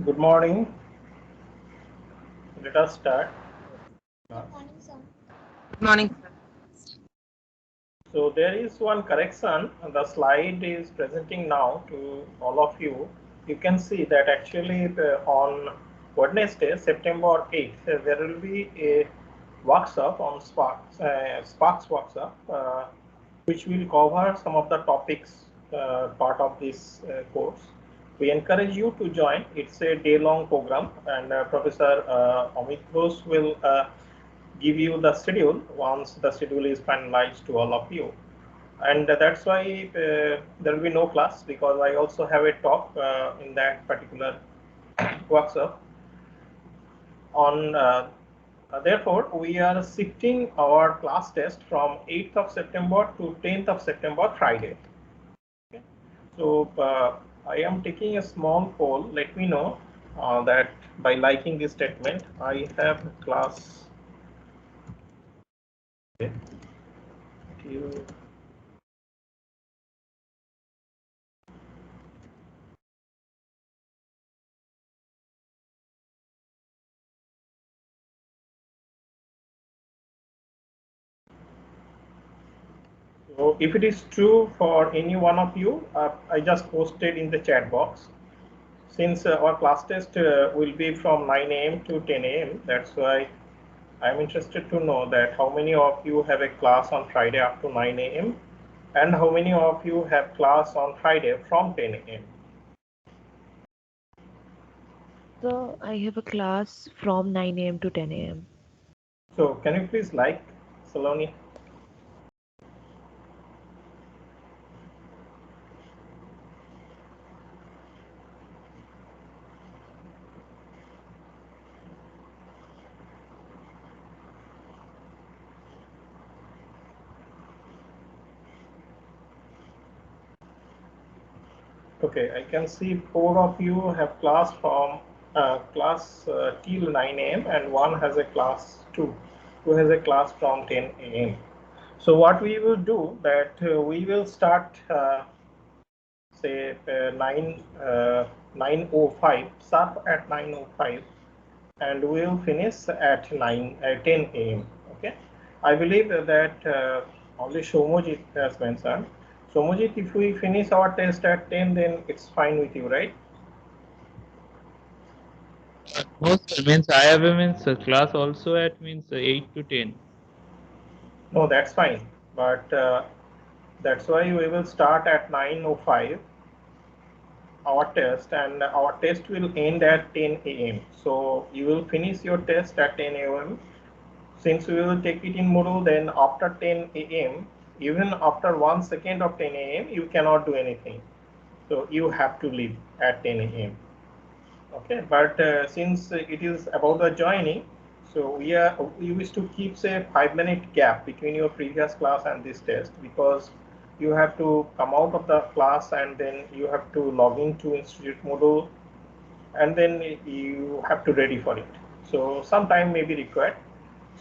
Good morning. Let us start. Good morning, sir. Good morning, sir. So there is one correction. The slide is presenting now to all of you. You can see that actually on Wednesday, September 8th, there will be a workshop on Sparks workshop, which will cover some of the topics part of this course. We encourage you to join. It's a day-long program, and Professor Amit Ghosh will give you the schedule once the schedule is finalized to all of you. And that's why there will be no class, because I also have a talk in that particular workshop on therefore we are shifting our class test from 8th of September to 10th of September, Friday. Okay. So I am taking a small poll. Let me know that by liking this statement. I have class till So if it is true for any one of you, I just posted in the chat box. Since our class test will be from 9 a.m. to 10 a.m., that's why I'm interested to know that how many of you have a class on Friday up to 9 a.m. and how many of you have class on Friday from 10 a.m. So I have a class from 9 a.m. to 10 a.m. So can you please like Saloni? Okay, I can see 4 of you have class from till 9 a.m. and one has a class 2 who has a class from 10 a.m. So what we will do that we will start say 9:05 sharp at 9:05, and we will finish at 10 a.m. Okay, I believe that only Shomojit has mentioned. Shomojit, if we finish our test at 10, then it's fine with you, right? No, sir, means I have a means class also at means 8 to 10. No, that's fine, but that's why we will start at 9:05 our test, and our test will end at 10 a.m. So you will finish your test at 10 a.m. Since we will take it in Moodle, then after 10 a.m., even after 1 second of 10 a.m., you cannot do anything. So you have to leave at 10 a.m. Okay, but since it is about the joining, so we used to keep say 5 minute gap between your previous class and this test, because you have to come out of the class and then you have to log into Institute Moodle, and then you have to ready for it. So some time may be required.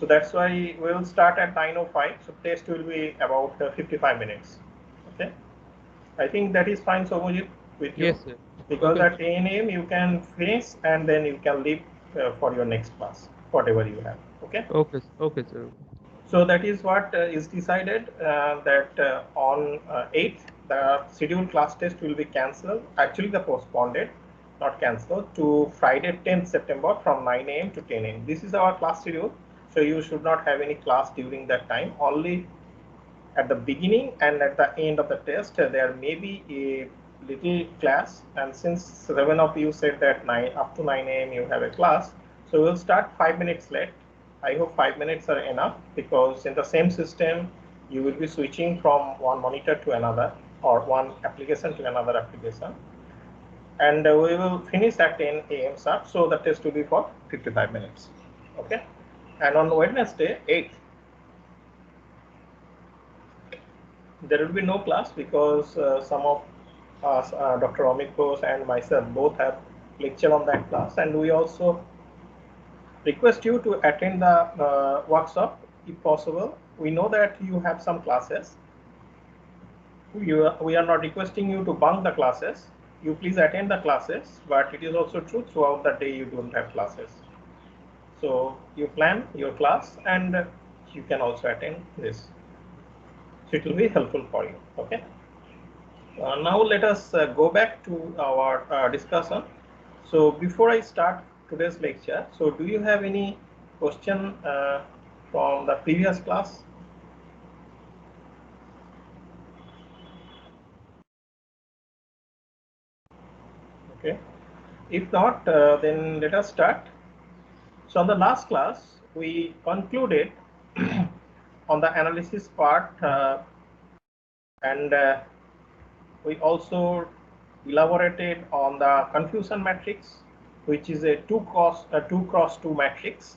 So that's why we'll start at 9:05. So test will be about 55 minutes. Okay. I think that is fine, Somojit, with you, Yes, sir. because Okay, at 10 a.m. you can finish and then you can leave for your next class, whatever you have. Okay. okay, sir. So that is what is decided that on 8th, the scheduled class test will be cancelled, actually the postponed, not cancelled, to Friday 10th September from 9 a.m. to 10 a.m. This is our class schedule. So you should not have any class during that time. Only at the beginning and at the end of the test, there may be a little class. And since 7 of you said that 9 up to 9 a.m. you have a class, so we'll start 5 minutes late. I hope 5 minutes are enough, because in the same system you will be switching from one monitor to another, or one application to another application, and we will finish at 10 a.m. sharp. So the test will be for 55 minutes. Okay, and on Wednesday 8th, there will be no class, because some of us, Dr. Amit Ghosh and myself, both have lecture on that class, and we also request you to attend the workshop if possible. We know that you have some classes. We are not requesting you to bunk the classes, you please attend the classes, but it is also true throughout the day you don't have classes. So you plan your class and you can also attend this. So it will be helpful for you. Okay. Now let us go back to our discussion. So before I start today's lecture, so do you have any question from the previous class? Okay. If not, then let us start. So on the last class, we concluded on the analysis part and we also elaborated on the confusion matrix, which is a 2 cross 2 matrix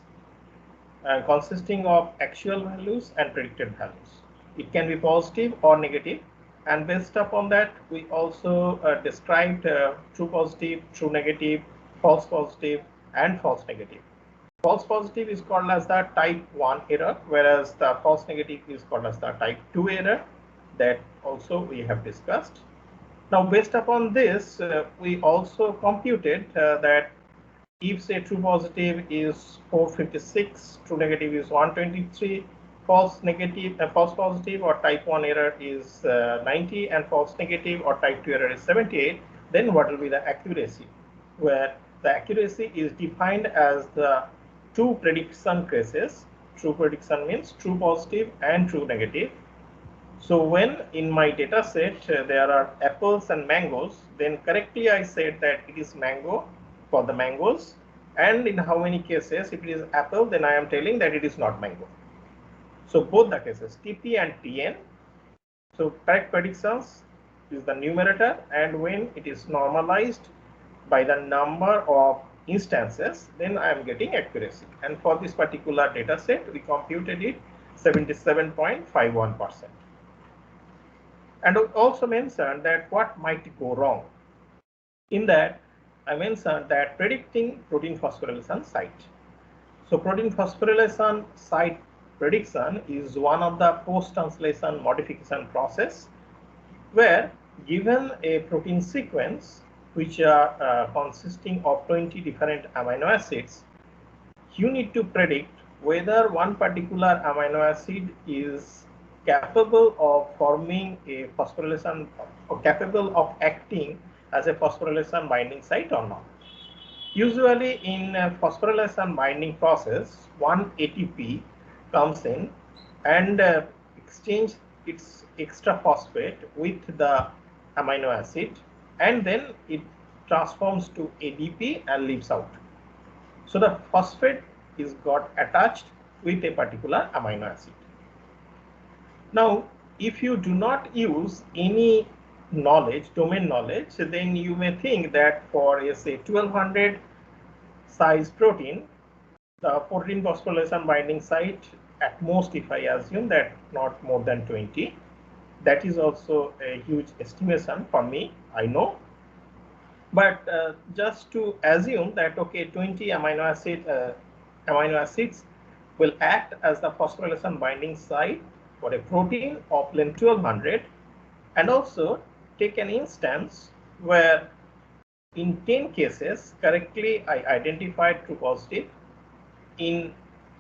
consisting of actual values and predicted values. It can be positive or negative, and based upon that we also described true positive, true negative, false positive and false negative. False positive is called as the type 1 error, whereas the false negative is called as the type 2 error. That also we have discussed. Now based upon this, we also computed that if say true positive is 456, true negative is 123, false positive or type 1 error is 90, and false negative or type 2 error is 78, then what will be the accuracy? Where the accuracy is defined as the two prediction cases. True prediction means true positive and true negative. So when in my data set there are apples and mangoes, then correctly I said that it is mango for the mangoes, and in how many cases if it is apple, then I am telling that it is not mango. So both the cases, TP and TN. So correct predictions is the numerator, and when it is normalized by the number of instances, then I am getting accuracy. And for this particular data set, we computed it 77.51%. And also mentioned that what might go wrong. In that, I mentioned that predicting protein phosphorylation site. So protein phosphorylation site prediction is one of the post-translation modification process where given a protein sequence which are consisting of 20 different amino acids, you need to predict whether one particular amino acid is capable of forming a phosphorylation or capable of acting as a phosphorylation binding site or not. Usually in a phosphorylation binding process, one ATP comes in and exchange its extra phosphate with the amino acid, and then it transforms to ADP and leaves out. So the phosphate is got attached with a particular amino acid. Now, if you do not use any knowledge, domain knowledge, then you may think that for a say 1200 size protein, the protein phosphorylation binding site at most, if I assume that not more than 20, that is also a huge estimation for me, I know. But just to assume that okay, 20 amino acids will act as the phosphorylation binding site for a protein of length 1200, and also take an instance where in 10 cases correctly I identified true positive, in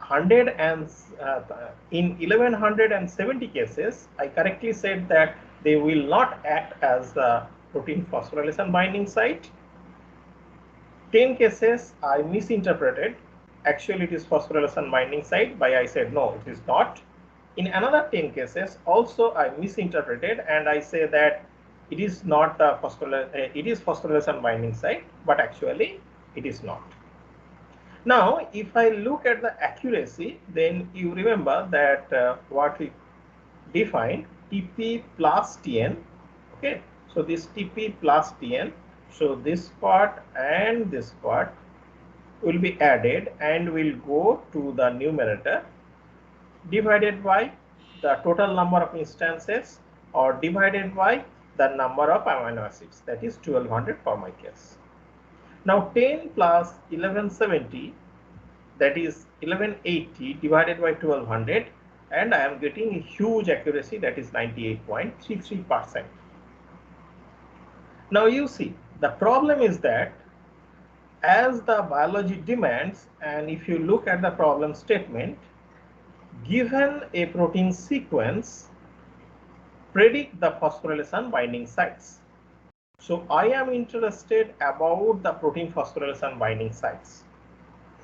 1170 cases I correctly said that they will not act as the protein phosphorylation binding site. 10 cases I misinterpreted, actually it is phosphorylation binding site, by I said no, it is not. In another 10 cases also I misinterpreted and I say that it is not the it is phosphorylation binding site, but actually it is not. Now if I look at the accuracy, then you remember that what we defined, TP plus TN. Okay, so this TP plus TN, so this part and this part will be added and will go to the numerator divided by the total number of instances or divided by the number of amino acids, that is 1200 for my case. Now 10 plus 1170, that is 1180 divided by 1200, and I am getting a huge accuracy, that is 98.33%. Now you see The problem is that as the biology demands, and if you look at the problem statement, given a protein sequence, predict the phosphorylation binding sites. So I am interested about the protein phosphorylation binding sites.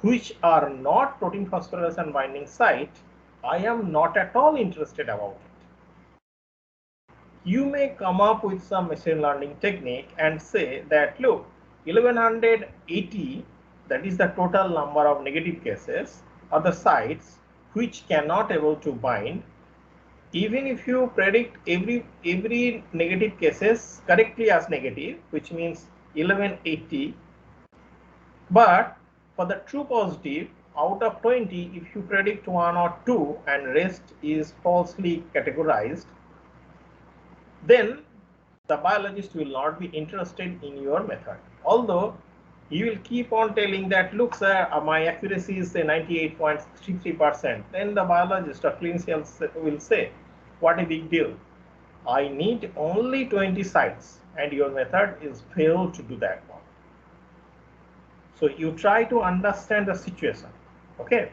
Which are not protein phosphorylation binding site, I am not at all interested about it. You may come up with some machine learning technique and say that look, 1180, that is the total number of negative cases, are the sites which cannot able to bind. Even if you predict every negative cases correctly as negative, which means 1180, but for the true positive, out of 20, if you predict 1 or 2 and rest is falsely categorized, then the biologist will not be interested in your method. Although you will keep on telling that, look sir, my accuracy is say 98.33%, then the biologist or clinician will say, what a big deal. I need only 20 sites and your method is failed to do that one. So you try to understand the situation. Okay,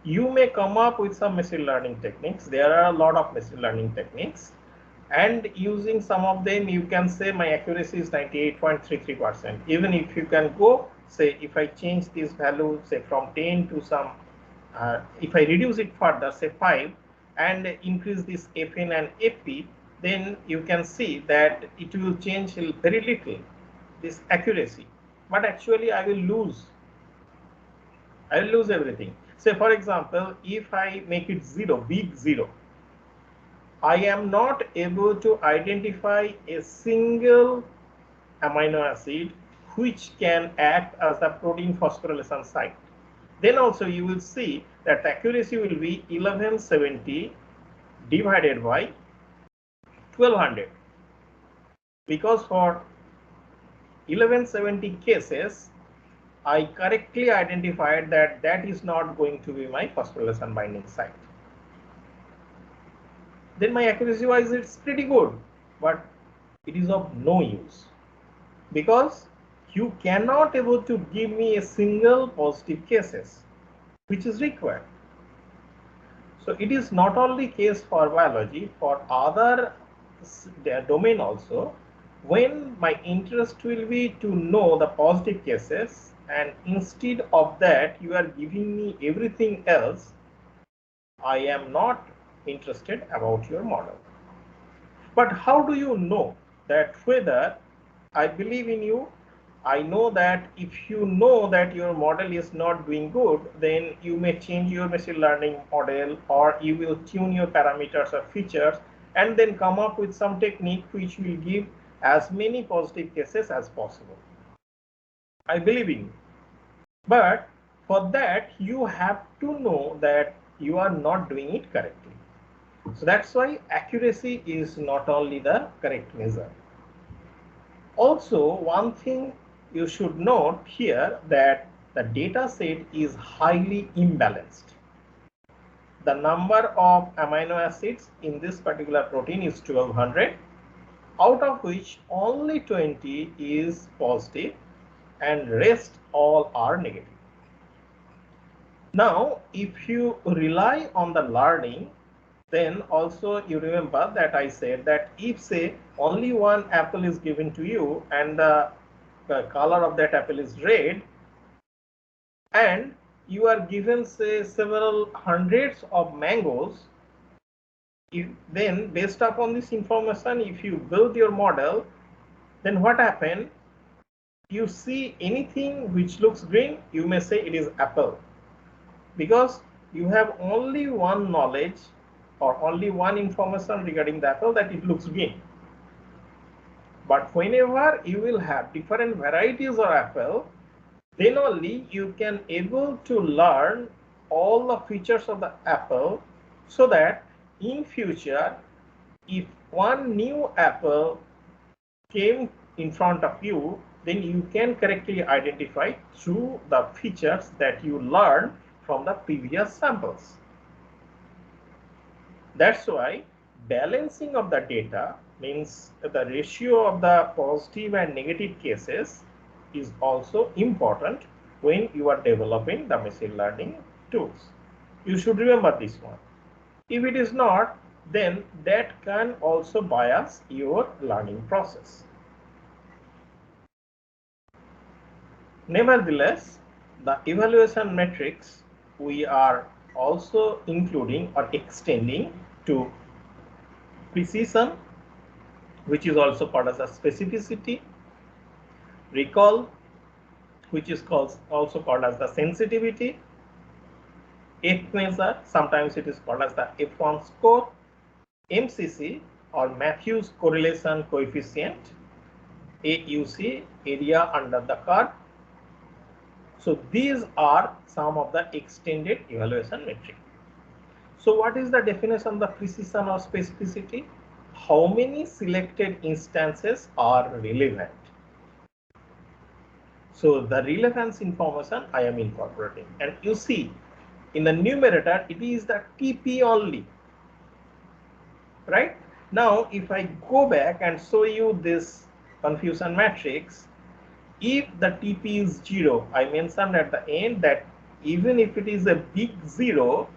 you may come up with some machine learning techniques. There are a lot of machine learning techniques, and using some of them you can say my accuracy is 98.33%. Even if you can go say, if I change this value say from 10 to some, if I reduce it further say 5 and increase this Fn and Fp, then you can see that it will change very little this accuracy, but actually I will lose everything. Say for example, if I make it 0, big 0, I am not able to identify a single amino acid which can act as a protein phosphorylation site. Then also you will see that accuracy will be 1170 divided by 1200, because for 1170 cases I correctly identified that that is not going to be my phosphorylation binding site. Then my accuracy wise it's pretty good, but it is of no use, because you cannot able to give me a single positive cases which is required. So it is not only case for biology, for other domain also, when my interest will be to know the positive cases, and instead of that you are giving me everything else, I am not interested about your model. But how do you know that whether I believe in you? I know that if you know that your model is not doing good, then you may change your machine learning model, or you will tune your parameters or features and then come up with some technique which will give as many positive cases as possible. I believe in you. But for that you have to know that you are not doing it correctly. So that's why accuracy is not only the correct measure. Also, one thing you should note here, that the data set is highly imbalanced. The number of amino acids in this particular protein is 1200, out of which only 20 is positive and rest all are negative. Now, if you rely on the learning, then also you remember that I said that if say only one apple is given to you and the color of that apple is red, and you are given say several hundreds of mangoes, then based upon this information, if you build your model, then what happened? You see anything which looks green, you may say it is apple, because you have only one knowledge or only one information regarding the apple, that it looks green. But whenever you will have different varieties of apple, then only you can able to learn all the features of the apple, so that in future if one new apple came in front of you, then you can correctly identify through the features that you learned from the previous samples. That's why balancing of the data means the ratio of the positive and negative cases is also important when you are developing the machine learning tools. You should remember this one. If it is not, then that can also bias your learning process. Nevertheless, the evaluation metrics we are also including or extending to precision, which is also called as a specificity, recall, which is also called as the sensitivity, F measure, sometimes it is called as the F1 score, MCC or Matthews correlation coefficient, AUC, area under the curve. So these are some of the extended evaluation metrics. So what is the definition of the precision or specificity? How many selected instances are relevant? So the relevance information I am incorporating, and you see in the numerator it is the TP only, right? Now if I go back and show you this confusion matrix, if the TP is 0, I mentioned at the end that even if it is a big 0,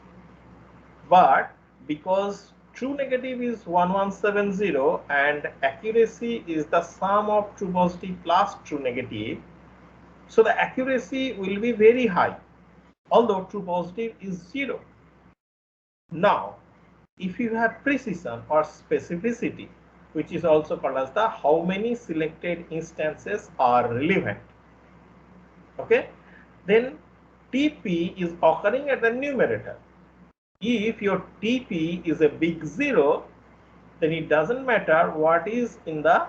but because true negative is 1170 and accuracy is the sum of true positive plus true negative, so the accuracy will be very high, although true positive is 0. Now, if you have precision or specificity, which is also called as the how many selected instances are relevant, okay, then TP is occurring at the numerator. If your TP is a big 0, then it doesn't matter what is in the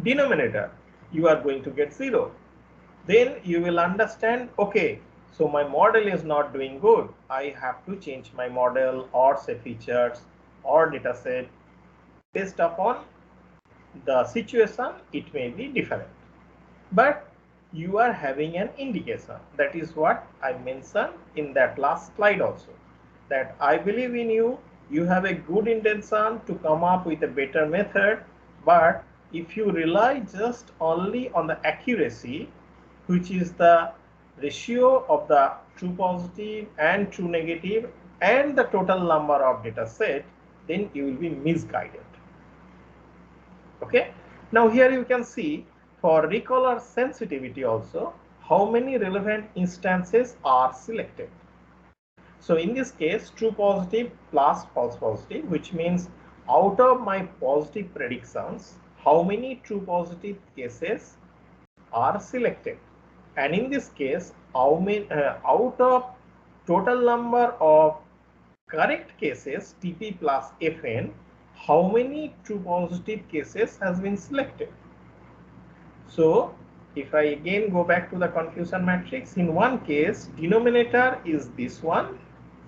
denominator, you are going to get 0. Then you will understand, okay, so my model is not doing good. I have to change my model or say features or data set. Based upon the situation, it may be different. But you are having an indication. That is what I mentioned in that last slide also. That I believe in you. You have a good intention to come up with a better method. But if you rely just only on the accuracy, which is the ratio of the true positive and true negative and the total number of data set, then you will be misguided. Okay. Now here you can see for recall or sensitivity also how many relevant instances are selected. So in this case, true positive plus false positive, which means out of my positive predictions, how many true positive cases are selected. And in this case, how many out of total number of correct cases TP plus Fn, how many true positive cases has been selected. So if I again go back to the confusion matrix, in one case denominator is this one,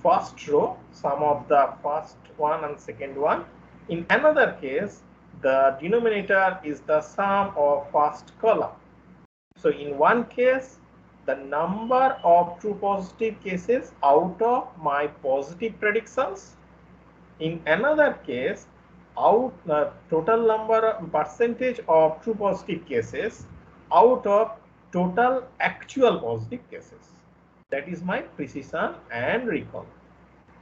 first row, sum of the first one and second one. In another case, the denominator is the sum of first column. So in one case, the number of true positive cases out of my positive predictions. In another case, out total number percentage of true positive cases out of total actual positive cases. That is my precision and recall.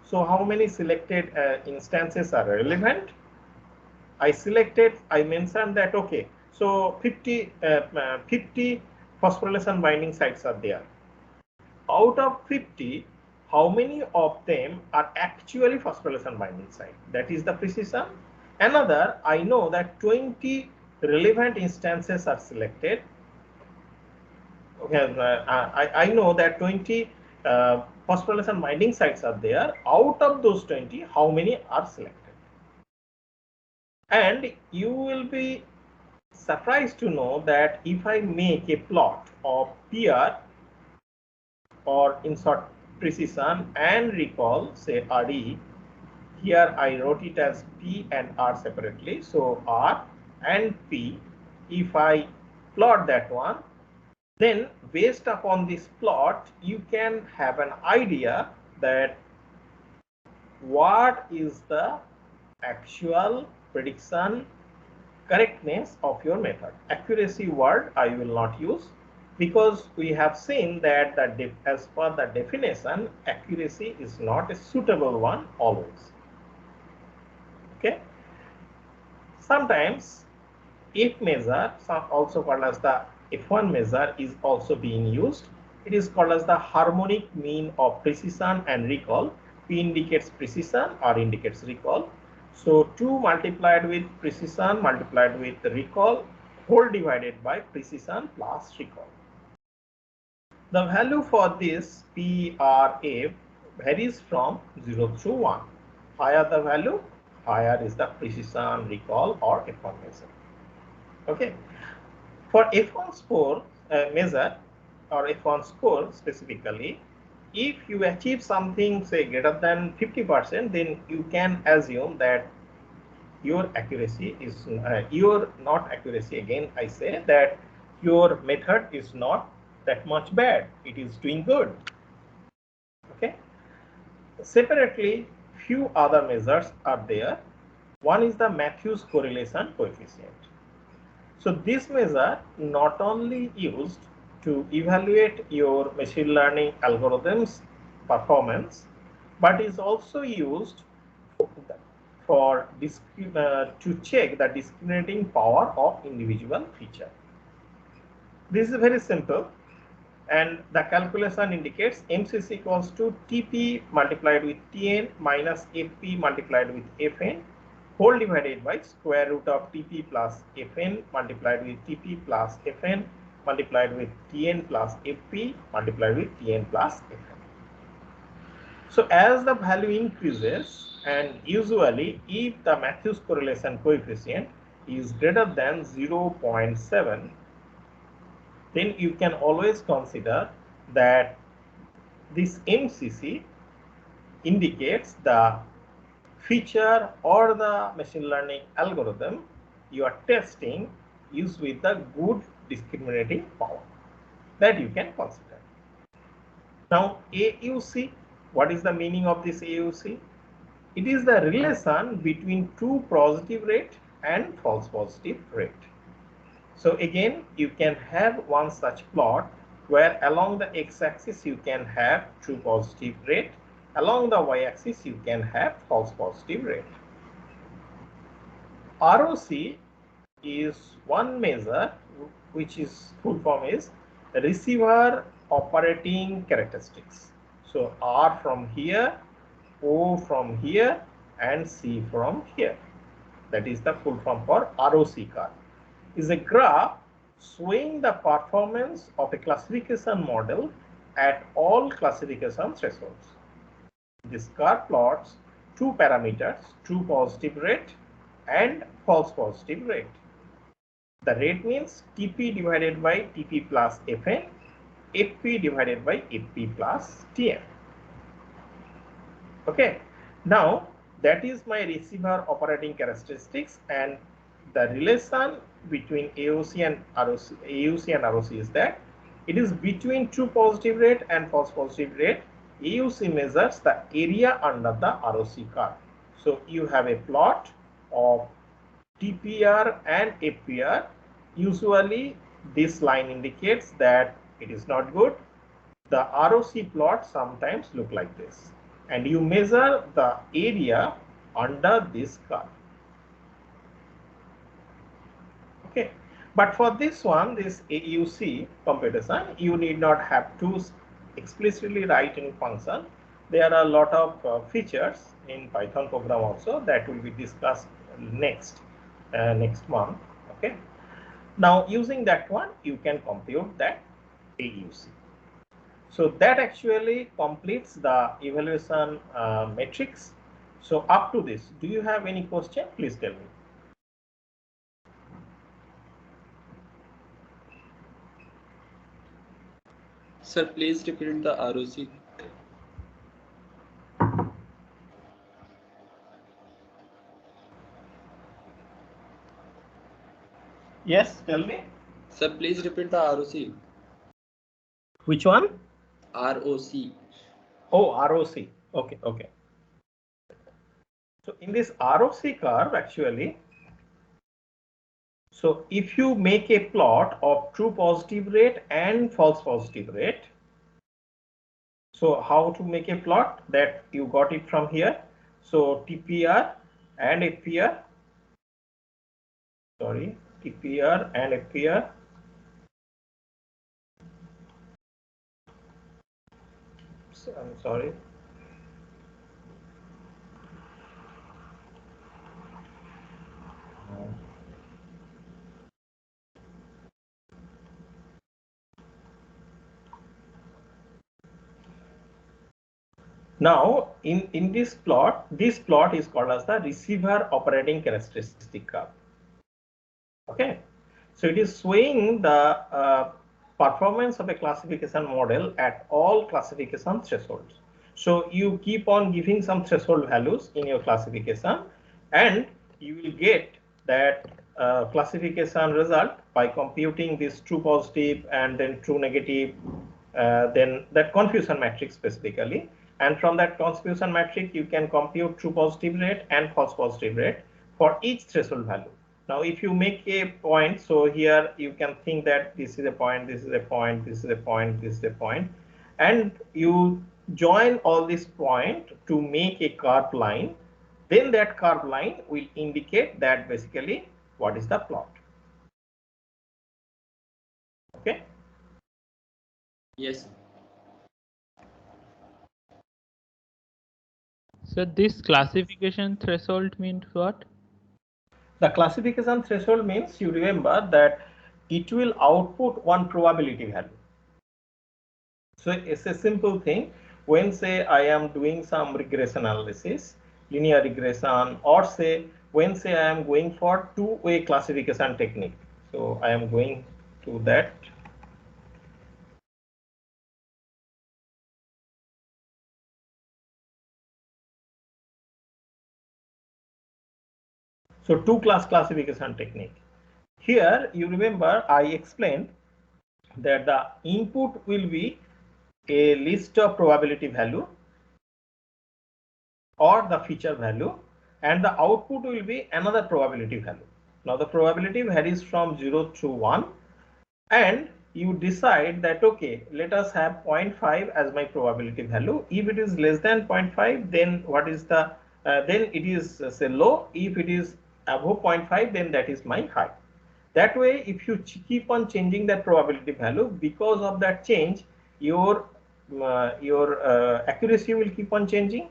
So how many selected instances are relevant? I mentioned that, okay, so 50 phosphorylation binding sites are there. Out of 50, how many of them are actually phosphorylation binding site? That is the precision. Another, I know that 20 relevant instances are selected. Okay, I know that 20 phosphorylation binding sites are there. Out of those 20, how many are selected? And you will be surprised to know that if I make a plot of PR or in short precision and recall, say RE, here I wrote it as P and R separately. So R and P, if I plot that one, then based upon this plot, you can have an idea that what is the actual prediction correctness of your method. Accuracy word I will not use, because we have seen that as per the definition, accuracy is not a suitable one always. Okay. Sometimes F measure, also called as the F1 measure, is also being used. It is called as the harmonic mean of precision and recall. P indicates precision, R indicates recall. So 2 multiplied with precision multiplied with recall, whole divided by precision plus recall. The value for this PRF varies from 0 to 1. Higher the value, higher is the precision, recall or F1 measure. Okay. For F1 score measure or F1 score specifically, if you achieve something say greater than 50%, then you can assume that your accuracy is your not accuracy, again I say that your method is not that much bad, it is doing good. Okay. Separately, few other measures are there. One is the Matthews correlation coefficient. So this measure not only used to evaluate your machine learning algorithms performance, but is also used for to check the discriminating power of individual feature. This is very simple, and the calculation indicates MCC equals to TP multiplied with TN minus FP multiplied with FN, whole divided by square root of TP plus Fn multiplied with TP plus Fn multiplied with Tn plus Fp multiplied with Tn plus Fn. So as the value increases, and usually if the Matthews correlation coefficient is greater than 0.7, then you can always consider that this MCC indicates the feature or the machine learning algorithm you are testing is with the good discriminating power, that you can consider. Now AUC, what is the meaning of this AUC? It is the relation between true positive rate and false positive rate. So again, you can have one such plot where along the x-axis you can have true positive rate, along the y-axis you can have false positive rate. ROC is one measure which is full form is receiver operating characteristics. So R from here, O from here and C from here. That is the full form for ROC curve. Is a graph showing the performance of a classification model at all classification thresholds. This curve plots two parameters, true positive rate and false positive rate. The rate means TP divided by TP plus Fn, FP divided by FP plus Tn. Okay, now that is my receiver operating characteristics, and the relation between AUC and ROC is that it is between true positive rate and false positive rate. AUC measures the area under the ROC curve. So you have a plot of TPR and FPR. Usually this line indicates that it is not good. The ROC plot sometimes look like this, and you measure the area under this curve. Okay, but for this one, this AUC computation, you need not have to explicitly write in function. There are a lot of features in Python program also that will be discussed next month. Okay, now using that one, you can compute that AUC. So that actually completes the evaluation matrix. So up to this, do you have any question? Please tell me. Sir, please repeat the ROC. Yes, tell me. Sir, please repeat the ROC. Which one? ROC. Oh, ROC. Okay, okay. So in this ROC curve, actually, so if you make a plot of true positive rate and false positive rate, so how to make a plot, that you got it from here. So TPR and FPR, sorry, TPR and FPR. I'm sorry. Now, in this plot is called as the receiver operating characteristic curve. Okay, so it is showing the performance of a classification model at all classification thresholds. So you keep on giving some threshold values in your classification, and you will get that classification result by computing this true positive and then true negative, then that confusion matrix specifically. And from that confusion matrix, you can compute true positive rate and false positive rate for each threshold value. Now, if you make a point, so here you can think that this is a point, this is a point, this is a point, this is a point, and you join all these points to make a curved line. Then that curved line will indicate that basically what is the plot. Okay. Yes. So this classification threshold means what? The classification threshold means, you remember that it will output one probability value. So it's a simple thing. When say I am doing some regression analysis, linear regression, or say when say I am going for two-way classification technique. So I am going to that. So two-class classification technique. Here you remember I explained that the input will be a list of probability value or the feature value, and the output will be another probability value. Now the probability varies from 0 to 1, and you decide that okay, let us have 0.5 as my probability value. If it is less than 0.5, then what is the then it is say low. If it is above 0.5, then that is my high. That way, if you keep on changing that probability value, because of that change, your accuracy will keep on changing.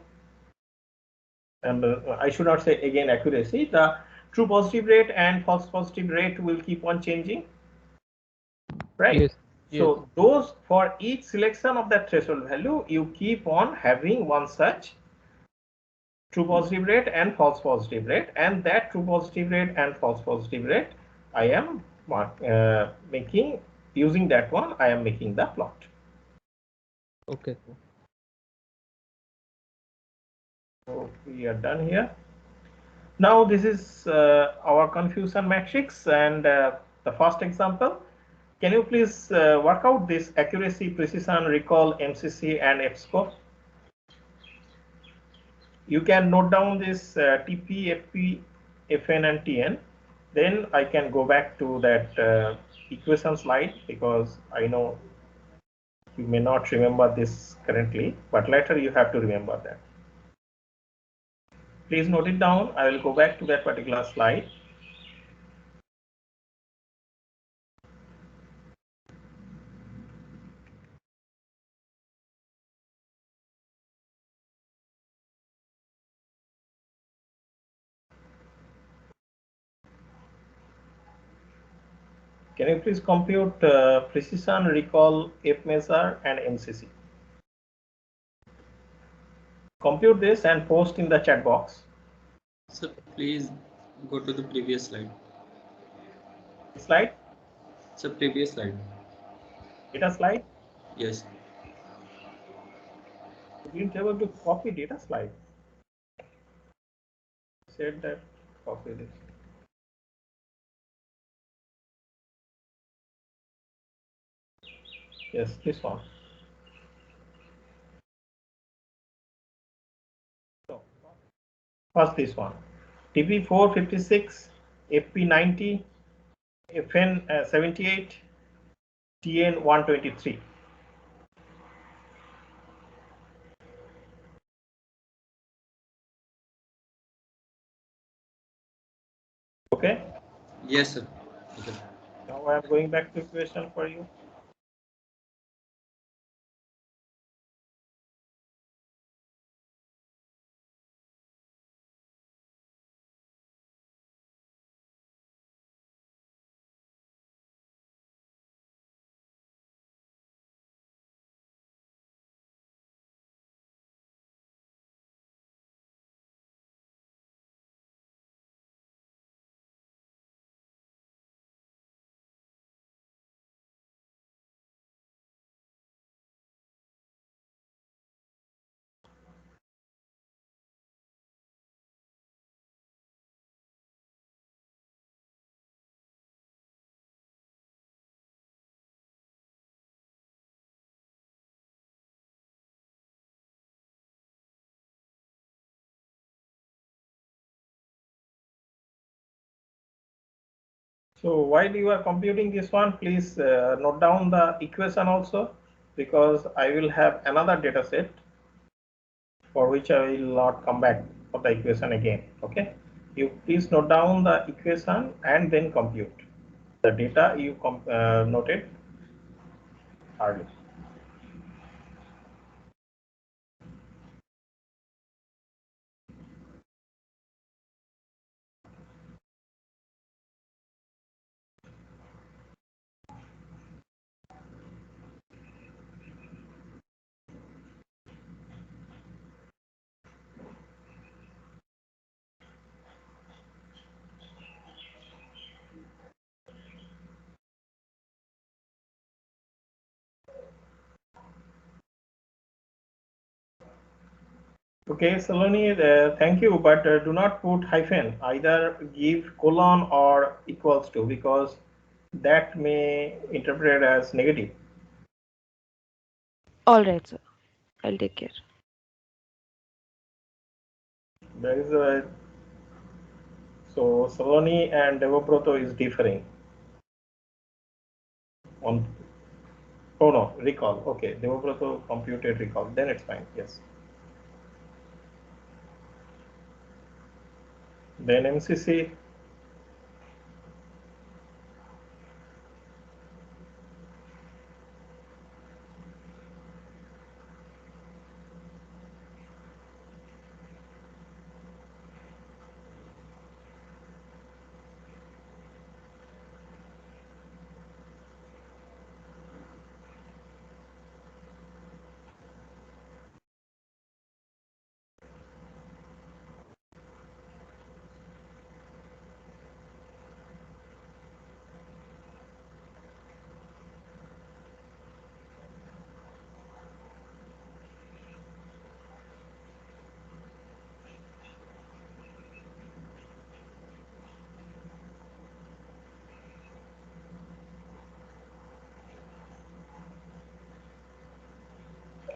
And I should not say again accuracy, the true positive rate and false positive rate will keep on changing, right? Yes. So those, for each selection of that threshold value, you keep on having one such true positive rate and false positive rate, and that true positive rate and false positive rate I am making, using that one I am making the plot. Okay. So we are done here. Now this is our confusion matrix, and the first example. Can you please work out this accuracy, precision, recall, MCC, and F-score? You can note down this TP, FP, FN, and TN. Then I can go back to that equation slide, because I know you may not remember this currently, but later you have to remember that. Please note it down. I will go back to that particular slide. Can you please compute precision, recall, F measure, and MCC? Compute this and post in the chat box. Sir, please go to the previous slide. Slide? Sir, previous slide. Data slide? Yes. You didn't able to copy data slide. Said that copy this. Yes, this one. So, First this one, TP 456, FP 90, FN 78, TN 123. Okay. Yes, sir. Okay. Now I am going back to equation for you. So while you are computing this one, please note down the equation also, because I will have another data set for which I will not come back for the equation again. Okay, you please note down the equation and then compute the data you noted earlier. Okay, Saloni, thank you, but do not put hyphen. Either give colon or equals to, because that may interpret as negative. All right, sir. I'll take care. There is a so Saloni and Devabroto is differing on. Oh no, recall. Okay, Devabroto computed recall. Then it's fine. Yes. Then MCC.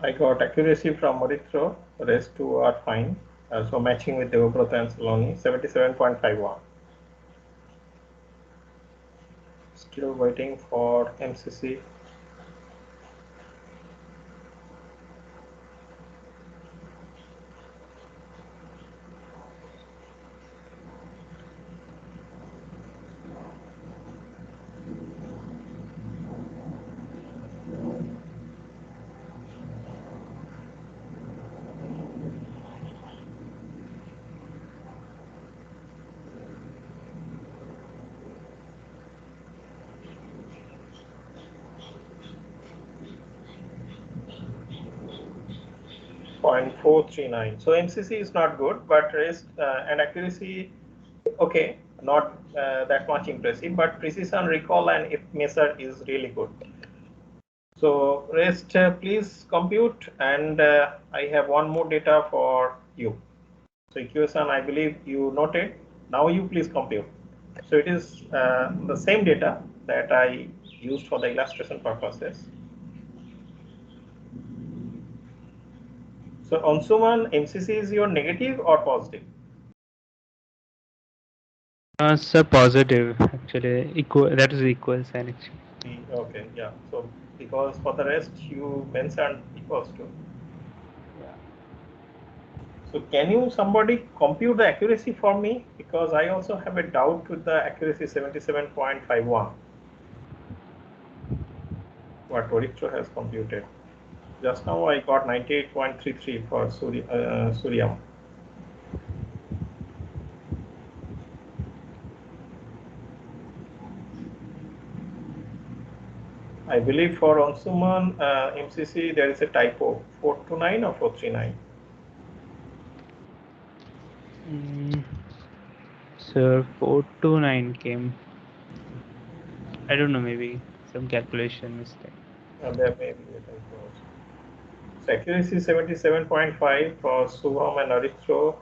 I got accuracy from Mauritsio. Rest two are fine. So matching with Devabroto and Saloni, 77.51. Still waiting for MCC. .439. So MCC is not good, but rest and accuracy, okay, not that much impressive, but precision, recall, and if measure is really good. So rest, please compute, and I have one more data for you. So equation, I believe you noted. Now you please compute. So it is the same data that I used for the illustration purposes. So Ansuman, MCC is your negative or positive? Sir, positive actually. Equal. That is equal sign actually. Okay, yeah. So because for the rest you mentioned equals to. Yeah. So can you somebody compute the accuracy for me? Because I also have a doubt with the accuracy 77.51. What Orithro has computed. Just now I got 98.33 for Suryam. I believe for Onsuman MCC there is a typo 429 or 439. Sir, 429 came. I don't know, maybe some calculation mistake. There may be a typo also. So accuracy 77.5 for Subham and Arithro.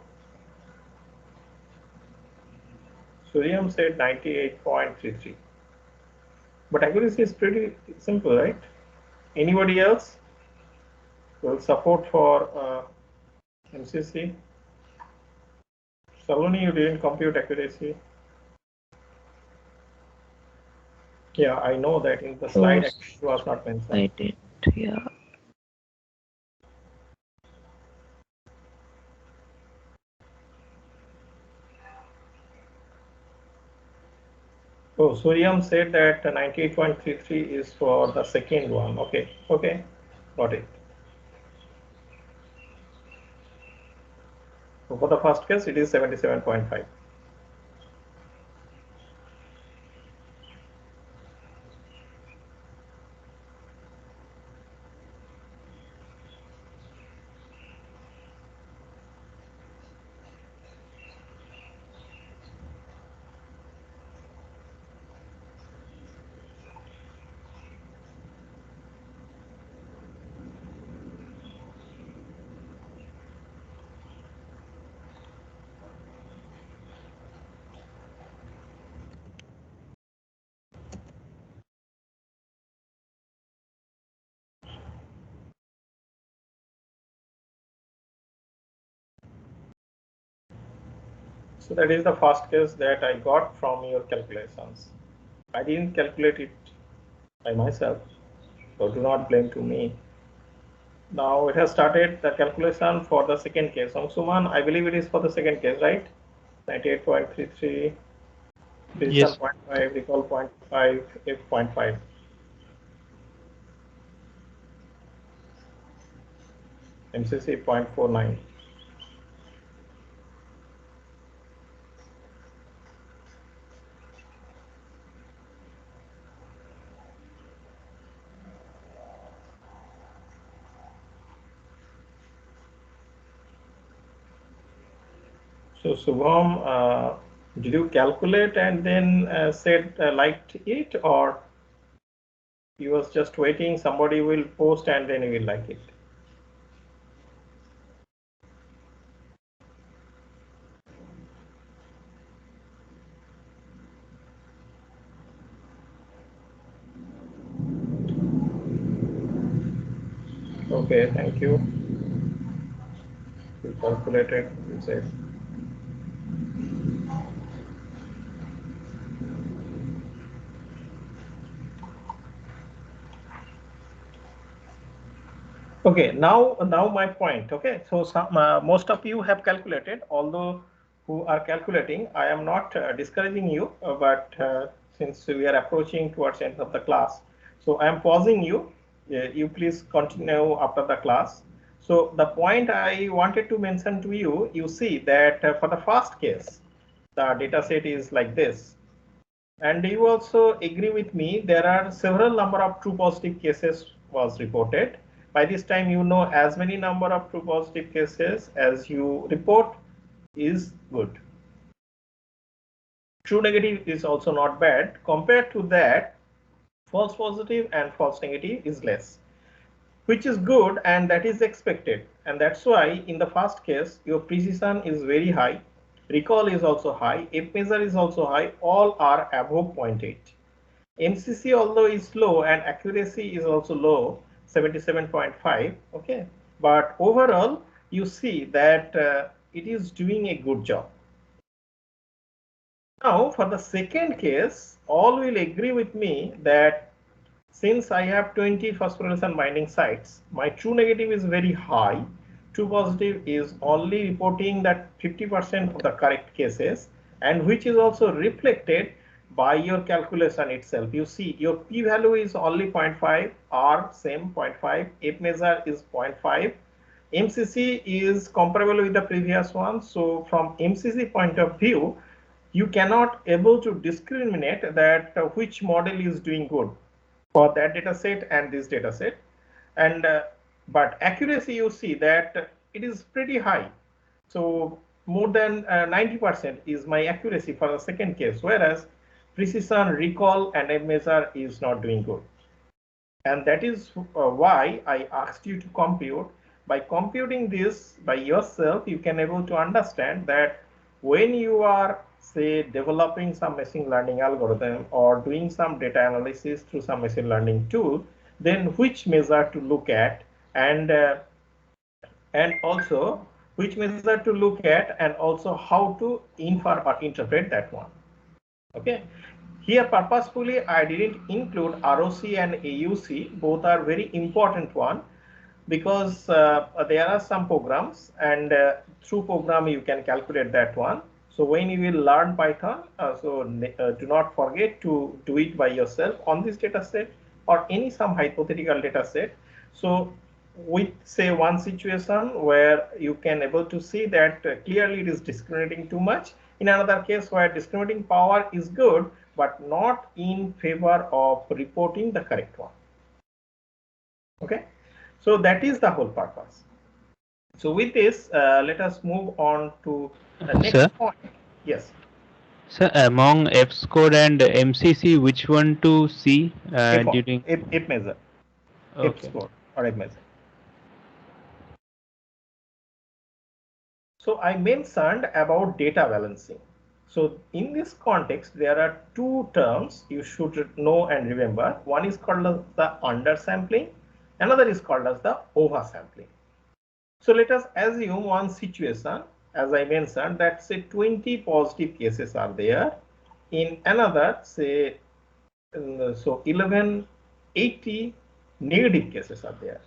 Suryam said 98.33. But accuracy is pretty simple, right? Anybody else will support for MCC? Saloni, you didn't compute accuracy. Yeah, I know that in the slide accuracy was not mentioned. I did, yeah. Oh, Suryam said that 98.33 is for the second one. Okay, okay, got it. So for the first case, it is 77.5. So that is the first case that I got from your calculations. I didn't calculate it by myself, so do not blame to me. Now it has started the calculation for the second case. Suman, I believe it is for the second case, right? 98.33, decision Yes. 0.5, recall 0.5, F 0.5. MCC 0.49. So Subham, did you calculate and then said liked it, or you was just waiting somebody will post and then you will like it? Okay, thank you. You calculated, you said. Okay, now my point. Okay, so most of you have calculated, although who are calculating, I am not discouraging you, but since we are approaching towards the end of the class, so I am pausing you. You please continue after the class. So the point I wanted to mention to you, you see that for the first case, the data set is like this. And you also agree with me, there are several number of true positive cases was reported. By this time, you know as many number of true positive cases as you report is good. True negative is also not bad. Compared to that, false positive and false negative is less, which is good and that is expected. And that's why in the first case, your precision is very high. Recall is also high. F measure is also high. All are above 0.8. MCC although is low and accuracy is also low, 77.5. Okay, but overall you see that it is doing a good job. Now for the second case, all will agree with me that since I have 20 phosphorylation binding sites, my true negative is very high. True positive is only reporting that 50% of the correct cases, and which is also reflected by your calculation itself. You see your p-value is only 0.5, R same 0.5, F measure is 0.5, MCC is comparable with the previous one. So from MCC point of view, you cannot able to discriminate that which model is doing good for that data set and this data set. And but accuracy, you see that it is pretty high. So more than 90% is my accuracy for the second case, whereas precision, recall, and F measure is not doing good. And that is why I asked you to compute. By computing this by yourself, you can able to understand that when you are, say, developing some machine learning algorithm or doing some data analysis through some machine learning tool, then which measure to look at, and also which measure to look at, and also how to infer or interpret that one. Okay. Here purposefully I didn't include ROC and AUC. Both are very important one, because there are some programs, and through program you can calculate that one. So when you will learn Python, do not forget to do it by yourself on this data set or any some hypothetical data set. So with, say, one situation where you can able to see that clearly it is discriminating too much. In another case where discriminating power is good, but not in favor of reporting the correct one. Okay. So that is the whole purpose. So with this, let us move on to the next point. Yes. So among F-score and MCC, which one to see during? F measure. Okay. F-score or F measure. So I mentioned about data balancing. So in this context, there are two terms you should know and remember. One is called as the undersampling, another is called as the oversampling. So let us assume one situation, as I mentioned, that say 20 positive cases are there. In another, say, so 1180 negative cases are there.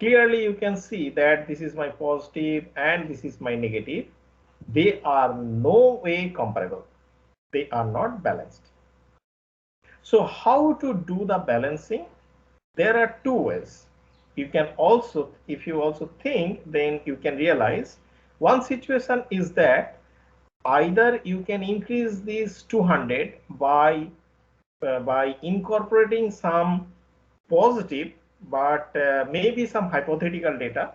Clearly you can see that this is my positive and this is my negative. They are no way comparable. They are not balanced. So how to do the balancing? There are two ways. You can also, if you also think, then you can realize one situation is that either you can increase this 200 by incorporating some positive but maybe some hypothetical data,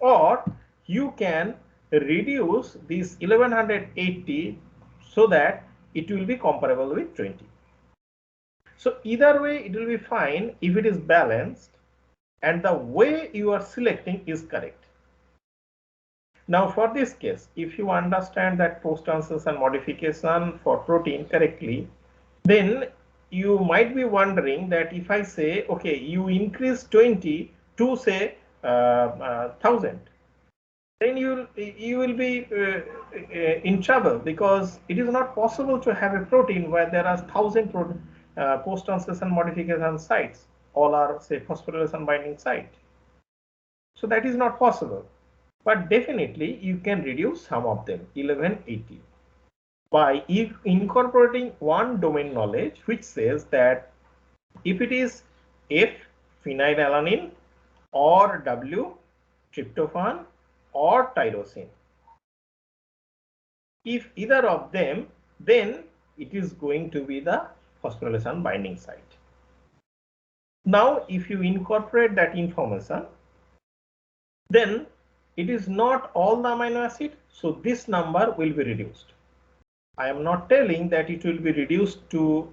or you can reduce this 1180 so that it will be comparable with 20. So either way it will be fine if it is balanced and the way you are selecting is correct. Now for this case, if you understand that post-translation modification for protein correctly, then you might be wondering that if I say, okay, you increase 20 to say 1000, then you will be in trouble, because it is not possible to have a protein where there are 1000 post-translation modification sites, all are, say, phosphorylation binding site. So that is not possible, but definitely you can reduce some of them, 1180, by incorporating one domain knowledge which says that if it is F phenylalanine or W tryptophan or tyrosine, if either of them, then it is going to be the phosphorylation binding site. Now if you incorporate that information, then it is not all the amino acid, so this number will be reduced. I am not telling that it will be reduced to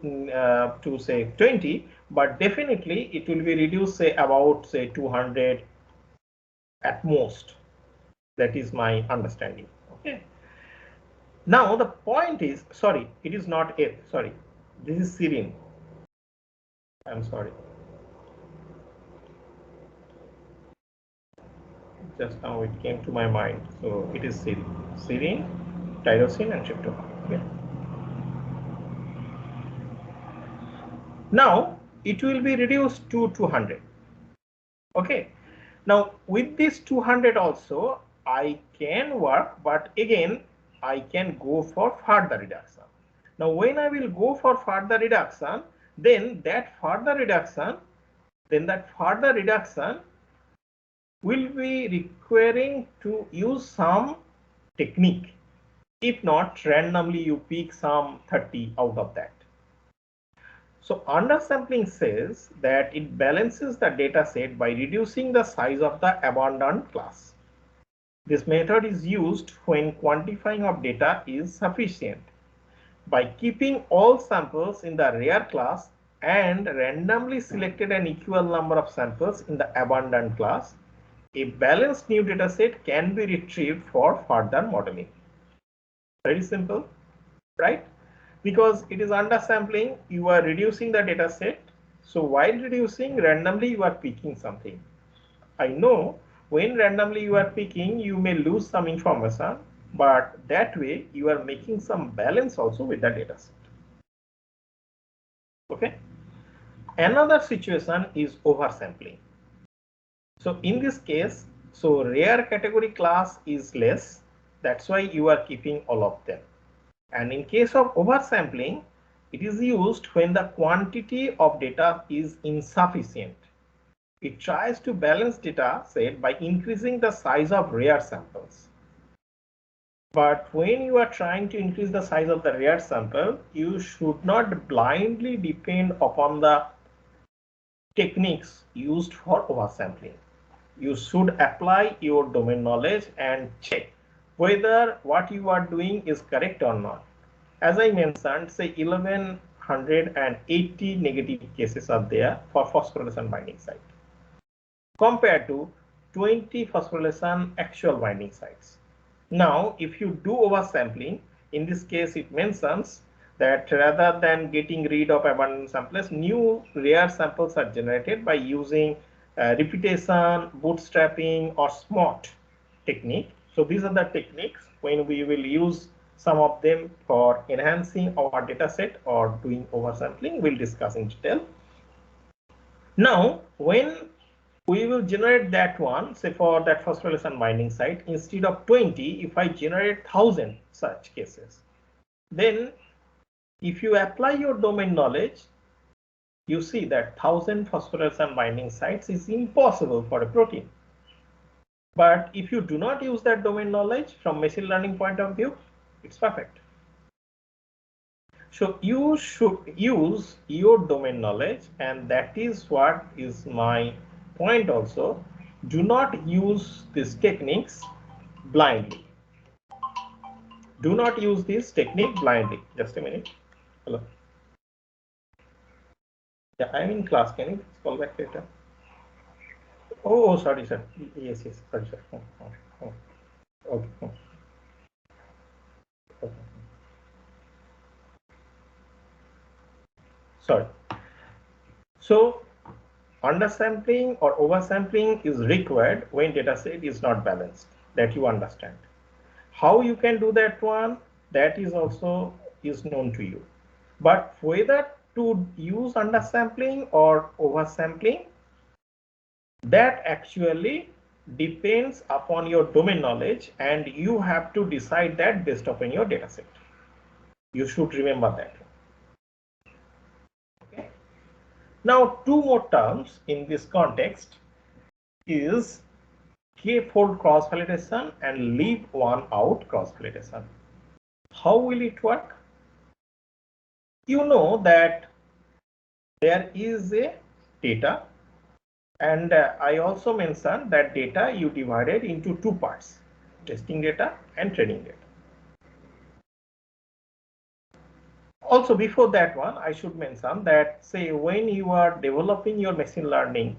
say 20, but definitely it will be reduced, say, about, say, 200 at most. That is my understanding. Okay. Now the point is, sorry, it is not F. Sorry, this is serine. I'm sorry. Just now it came to my mind. So it is serine, tyrosine, and tryptophan. Okay. Now it will be reduced to 200. Okay. Now with this 200 also I can work, but again I can go for further reduction. Now when I will go for further reduction, then that further reduction will be requiring to use some technique. If not, randomly you pick some 30 out of that. So undersampling says that it balances the data set by reducing the size of the abundant class. This method is used when quantifying of data is sufficient. By keeping all samples in the rare class and randomly selected an equal number of samples in the abundant class, a balanced new data set can be retrieved for further modeling. Very simple, right? Because it is undersampling, you are reducing the data set. So while reducing, randomly you are picking something. I know when randomly you are picking, you may lose some information, but that way you are making some balance also with the data set. Okay. Another situation is oversampling. So in this case, so rare category class is less. That's why you are keeping all of them. And in case of oversampling, it is used when the quantity of data is insufficient. It tries to balance data set by increasing the size of rare samples. But when you are trying to increase the size of the rare sample, you should not blindly depend upon the techniques used for oversampling. You should apply your domain knowledge and check whether what you are doing is correct or not. As I mentioned, say 1180 negative cases are there for phosphorylation binding site compared to 20 phosphorylation actual binding sites. Now, if you do oversampling, in this case it mentions that rather than getting rid of abundant samples, new rare samples are generated by using repetition, bootstrapping, or SMART technique. So these are the techniques when we will use some of them for enhancing our data set or doing oversampling. We'll discuss in detail. Now, when we will generate that one, say for that phosphorylation binding site, instead of 20, if I generate 1000 such cases, then if you apply your domain knowledge, you see that 1000 phosphorylation binding sites is impossible for a protein. But if you do not use that domain knowledge from machine learning point of view, it's perfect. So you should use your domain knowledge, and that is what is my point also. Do not use these techniques blindly. Do not use this technique blindly. Just a minute. Hello. Yeah, I'm in class. Can you call back later? Oh, sorry, sir. Yes, sorry, sir. Okay. Sorry. So undersampling or oversampling is required when data set is not balanced, that you understand. How you can do that one, that is also is known to you. But whether to use undersampling or oversampling, that actually depends upon your domain knowledge, and you have to decide that based upon your data set. You should remember that. Okay. Now, two more terms in this context is k-fold cross-validation and leave one out cross-validation. How will it work? You know that there is a data, and I also mentioned that data you divided into two parts, testing data and training data. Also, before that one, I should mention that, say, when you are developing your machine learning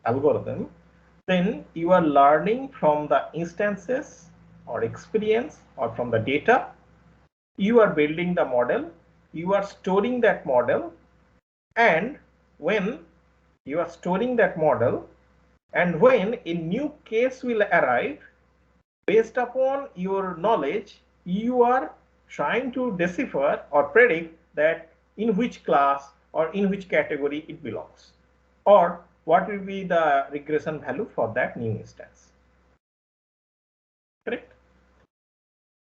algorithm, then you are learning from the instances or experience or from the data. You are building the model, you are storing that model, and when you are storing that model, and when a new case will arrive, based upon your knowledge, you are trying to decipher or predict that in which class or in which category it belongs, or what will be the regression value for that new instance. Correct?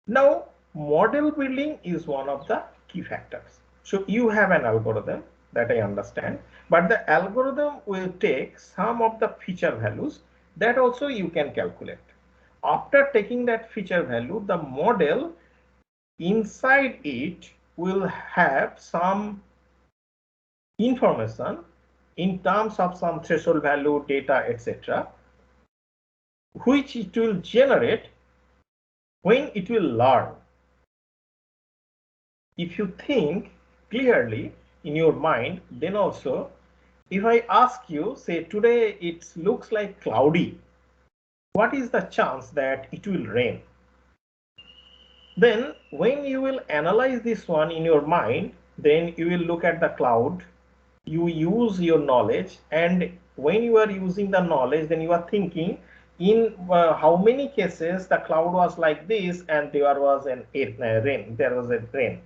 Now, model building is one of the key factors. So you have an algorithm that I understand, but the algorithm will take some of the feature values that also you can calculate. After taking that feature value, the model inside it will have some information in terms of some threshold value, data, etc., which it will generate when it will learn. If you think clearly in your mind, then also, if I ask you, say today it looks like cloudy, what is the chance that it will rain? Then when you will analyze this one in your mind, then you will look at the cloud, you use your knowledge, and when you are using the knowledge, then you are thinking in how many cases the cloud was like this and there was an rain, there was a rain.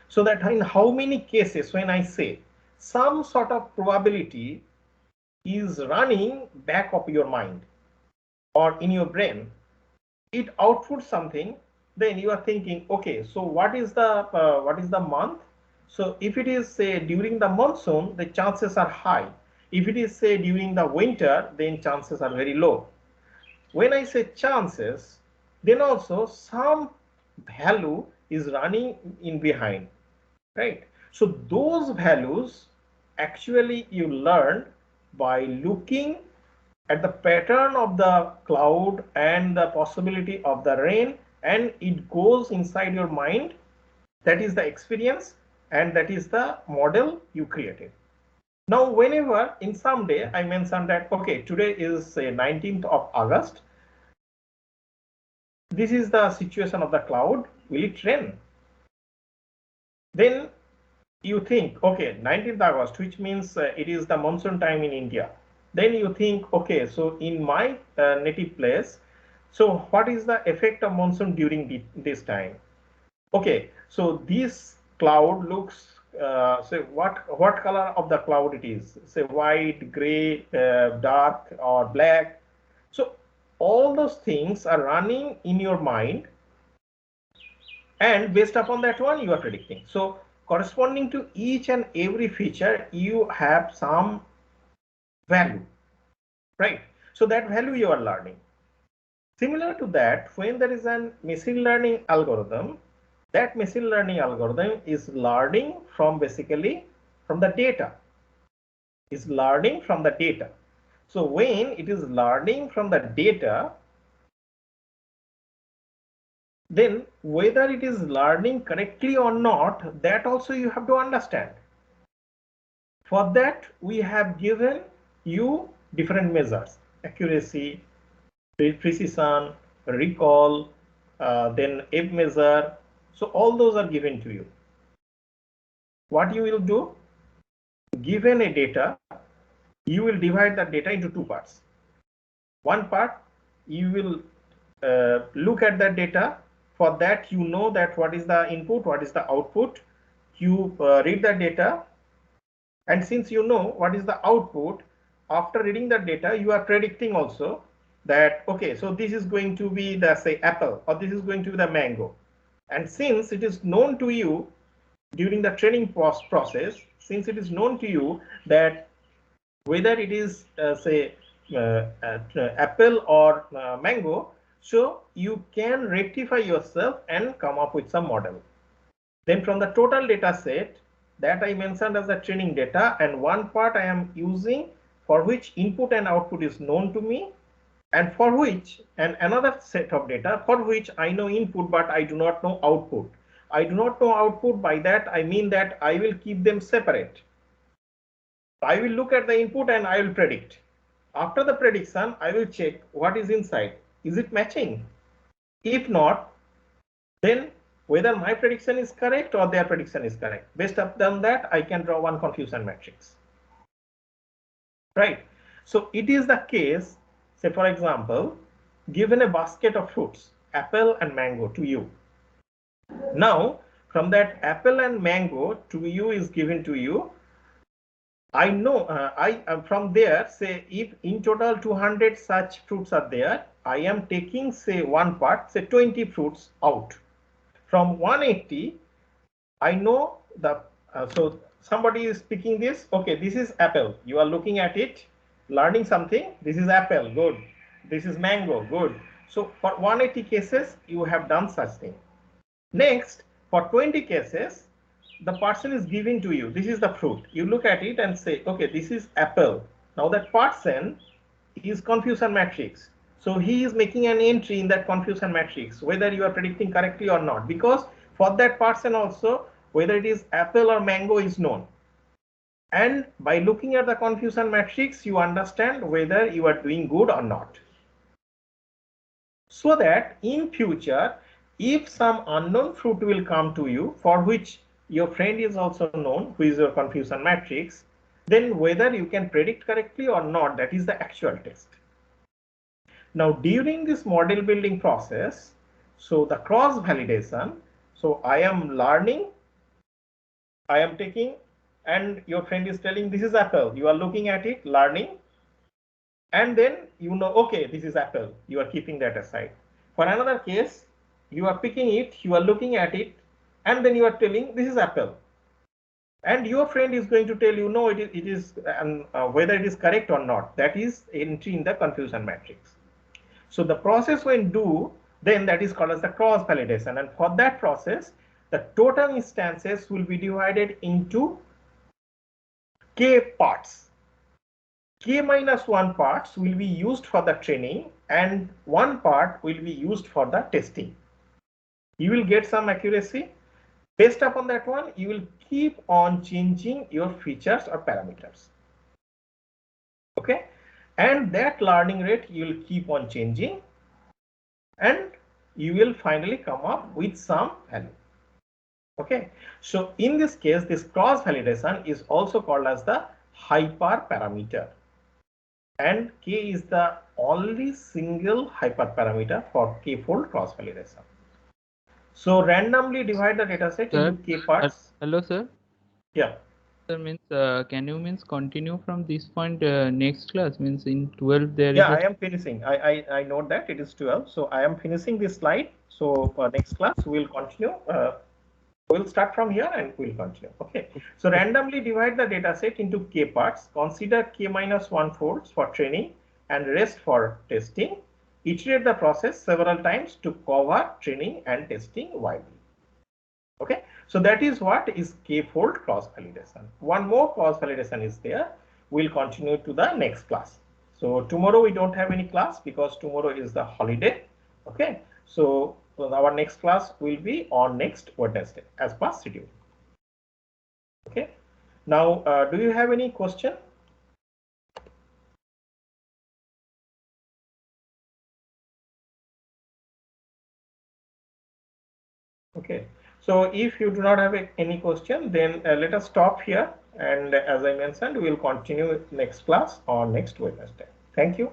So that in how many cases, when I say some sort of probability is running back of your mind or in your brain, it outputs something, then you are thinking, okay, so what is the month? So if it is say during the monsoon, the chances are high. If it is say during the winter, then chances are very low. When I say chances, then also some value is running in behind, right? So those values actually you learn by looking at the pattern of the cloud and the possibility of the rain, and it goes inside your mind. That is the experience, and that is the model you created. Now, whenever in some day I mentioned that, okay, today is say 19th of August, this is the situation of the cloud, will it rain? Then you think, okay, 19th August, which means it is the monsoon time in India. Then you think, okay, so in my native place, so what is the effect of monsoon during this time? Okay, so this cloud looks, say what color of the cloud it is? Say white, gray, dark, or black. So all those things are running in your mind, and based upon that one, you are predicting. So corresponding to each and every feature, you have some value, right? So that value you are learning. Similar to that, when there is an machine learning algorithm, that machine learning algorithm is learning from basically from the data, is learning from the data. So when it is learning from the data, then whether it is learning correctly or not, that also you have to understand. For that, we have given you different measures: accuracy, precision, recall, then F measure. So all those are given to you. What you will do, given a data, you will divide that data into two parts. One part, you will look at that data. For that, you know that what is the input, what is the output. You read the data, and since you know what is the output, after reading the data, you are predicting also that, okay, so this is going to be the, say, apple, or this is going to be the mango. And since it is known to you during the training process, since it is known to you that whether it is say apple or mango, so you can rectify yourself and come up with some model. Then from the total data set that I mentioned as the training data, and one part I am using for which input and output is known to me, and for which, and another set of data for which I know input but I do not know output. I do not know output, by that I mean that I will keep them separate. I will look at the input and I will predict. After the prediction, I will check what is inside. Is it matching? If not, then whether my prediction is correct or their prediction is correct. Based upon that, I can draw one confusion matrix. Right? So it is the case, say for example, given a basket of fruits, apple and mango to you. Now, from that apple and mango to you is given to you I know from there, say if in total 200 such fruits are there, I am taking say one part, say 20 fruits out. From 180, I know the, so somebody is picking this, okay, this is apple. You are looking at it, learning something, this is apple, good. This is mango, good. So for 180 cases, you have done such thing. Next, for 20 cases, the person is giving to you, this is the fruit. You look at it and say, okay, this is apple. Now that person is confusion matrix. So he is making an entry in that confusion matrix, whether you are predicting correctly or not, because for that person also, whether it is apple or mango is known. And by looking at the confusion matrix, you understand whether you are doing good or not. So that in future, if some unknown fruit will come to you, for which your friend is also known, who is your confusion matrix, then whether you can predict correctly or not, that is the actual test. Now during this model building process, so the cross validation, so I am learning, I am taking, and your friend is telling this is apple, you are looking at it, learning, and then you know, okay, this is apple, you are keeping that aside. For another case, you are picking it, you are looking at it, and then you are telling this is apple, and your friend is going to tell you no, it is whether it is correct or not, that is entry in the confusion matrix. So the process when do, then that is called as the cross validation, and for that process the total instances will be divided into k parts. K minus 1 parts will be used for the training and 1 part will be used for the testing. You will get some accuracy. Based upon that one, you will keep on changing your features or parameters. Okay, and that learning rate you will keep on changing, and you will finally come up with some value. Okay, so in this case, this cross validation is also called as the hyperparameter, and k is the only single hyperparameter for k-fold cross validation. So randomly divide the dataset into k parts. Hello, sir. Yeah. Sir, means can you means continue from this point next class? Means in 12 there Yeah, is. I am finishing. I know that it is 12, so I am finishing this slide. So for next class we'll continue. We'll start from here and we'll continue. Okay. So randomly divide the data set into k parts. Consider k minus 1 folds for training and rest for testing. Iterate the process several times to cover training and testing widely. Okay. So that is what is k-fold cross validation. One more cross validation is there. We'll continue to the next class. So tomorrow we don't have any class because tomorrow is the holiday. Okay. So our next class will be on next Wednesday as per schedule. Okay. Now, do you have any question? Okay. So if you do not have any question, then let us stop here. And as I mentioned, we will continue next class on next Wednesday. Thank you.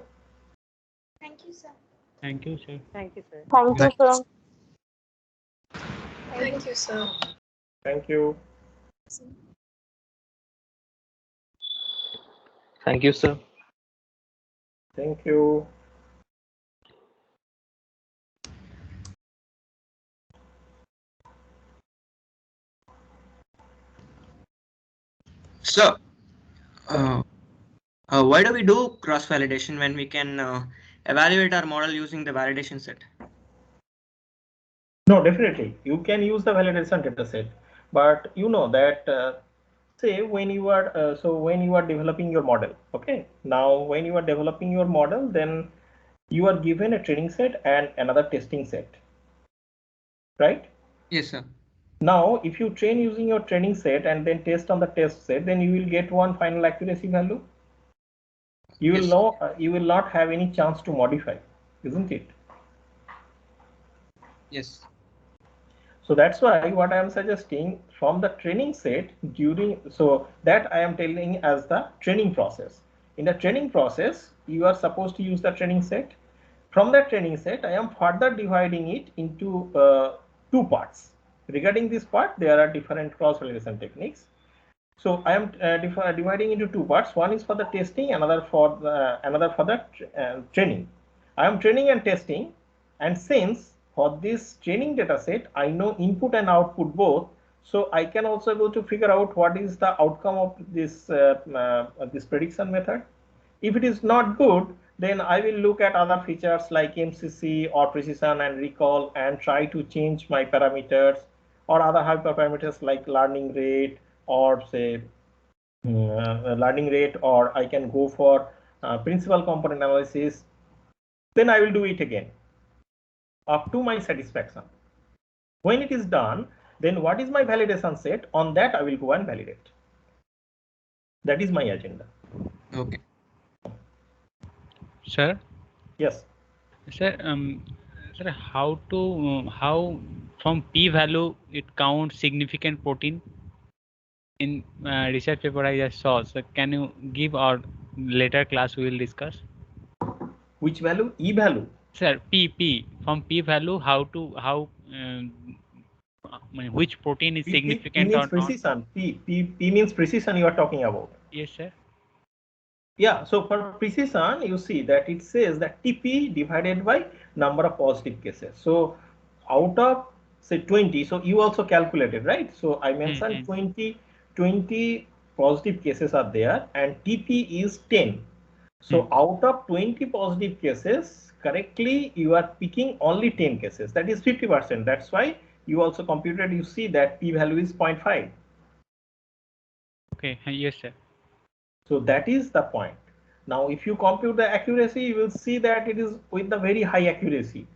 Thank you, sir. Thank you, sir. Thank you, sir. Thank you, sir. Thank you, sir. Thank you. Thank you, sir. Thank you. So, why do we do cross validation when we can evaluate our model using the validation set? No, definitely you can use the validation data set, but you know that say when you are when you are developing your model. Okay, now when you are developing your model, then you are given a training set and another testing set, right? Yes, sir. Now if you train using your training set and then test on the test set, then you will get one final accuracy value. You will know you will not have any chance to modify, isn't it? Yes. So that's why what I am suggesting from the training set during, so that I am telling as the training process. In the training process, you are supposed to use the training set. From that training set, I am further dividing it into 2 parts. Regarding this part, there are different cross validation techniques. So I am dividing into two parts. One is for the testing, another for the training. I am training and testing, and since for this training data set I know input and output both, so I can also able to figure out what is the outcome of this this prediction method. If it is not good, then I will look at other features like MCC or precision and recall and try to change my parameters or other hyperparameters like learning rate or say learning rate, or I can go for principal component analysis. Then I will do it again up to my satisfaction. When it is done, then what is my validation set? On that I will go and validate. That is my agenda. Okay. Sir? Yes. Sir, sir, how from p-value it counts significant protein? In research paper I just saw. So can you give, or later class we will discuss? Which value? E value? Sir, p from p-value, which protein is significant P means or precision. not? P means precision you are talking about. Yes, sir. Yeah, so for precision, you see that it says that TP divided by number of positive cases. So out of say 20, so you also calculated, right? So I mentioned 20 positive cases are there and TP is 10. So out of 20 positive cases, correctly, you are picking only 10 cases. That is 50%. That's why you also computed, you see that P value is 0.5. Okay, yes, sir. So that is the point. Now, if you compute the accuracy, you will see that it is with the very high accuracy.